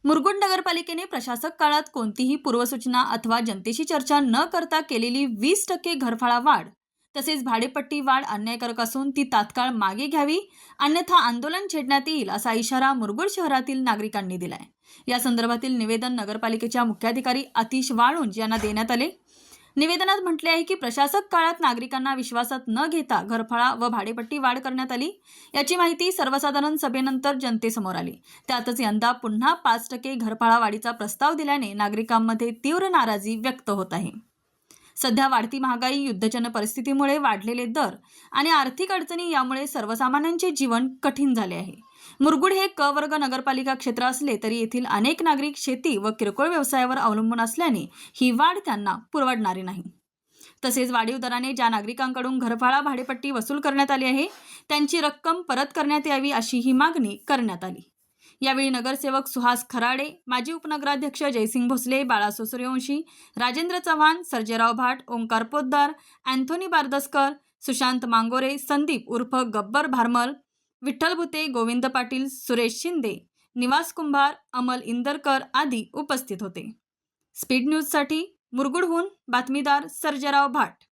मुरगुड नगरपालिकेने प्रशासक काळात कोणतीही पूर्वसूचना अथवा जनतेशी चर्चा न करता केलेली 20% घरफाळा वाढ तसेच भाडेपट्टी वाढ अन्यायकारक असून ती तात्काळ मागे घ्यावी, अन्यथा आंदोलन छेडण्यात येईल असा इशारा मुरगुड शहरातील नागरिकांनी दिलाय। या संदर्भातील निवेदन नगरपालिकेच्या मुख्याधिकारी आतिश वाळुंज यांना देण्यात आले। निवेदनात म्हटले आहे की प्रशासक काळात नागरिकांना विश्वासात न घेता घरफाळा व भाडेपट्टी वाढ करण्यात आली। याची माहिती सर्वसाधारण सभेनंतर जनतेसमोर आली। त्यातच यंदा पुन्हा 5% घरफाळा वाढीचा प्रस्ताव दिल्याने नागरिकांमध्ये तीव्र नाराजी व्यक्त होत आहे। सध्या वाढती महागाई, युद्धजन्य परिस्थितीमुळे वाढलेले दर आणि आर्थिक अडचणी यामुळे सर्वसामान्यांचे जीवन कठीण झाले आहे। मुरगुड हे क वर्ग नगरपालिका क्षेत्र असले तरी येथील अनेक नागरिक शेती व किरकोळ व्यवसायावर अवलंबून असल्याने ही वाढ त्यांना परवडणारी नाही। तसेच वाढीव दराने ज्या नागरिकांकडून घरफाळा भाडेपट्टी वसूल करण्यात आली आहे त्यांची रक्कम परत करण्यात यावी अशी ही मागणी करण्यात आली। यावेळी नगरसेवक सुहास खराडे, माजी उपनगराध्यक्ष जयसिंग भोसले, बाळा सूर्यवंशी, राजेंद्र चव्हाण, सर्जेराव भाट, ओंकार पोद्दार, अँथोनी बारदसकर, सुशांत मांगोरे, संदीप उर्फ गब्बर भारमल, विठ्ठल भुते, गोविंद पाटील, सुरेश शिंदे, निवास कुंभार, अमल इंदरकर आदी उपस्थित होते। स्पीड न्यूजसाठी मुरगुडहून बातमीदार सर्जेराव भाट।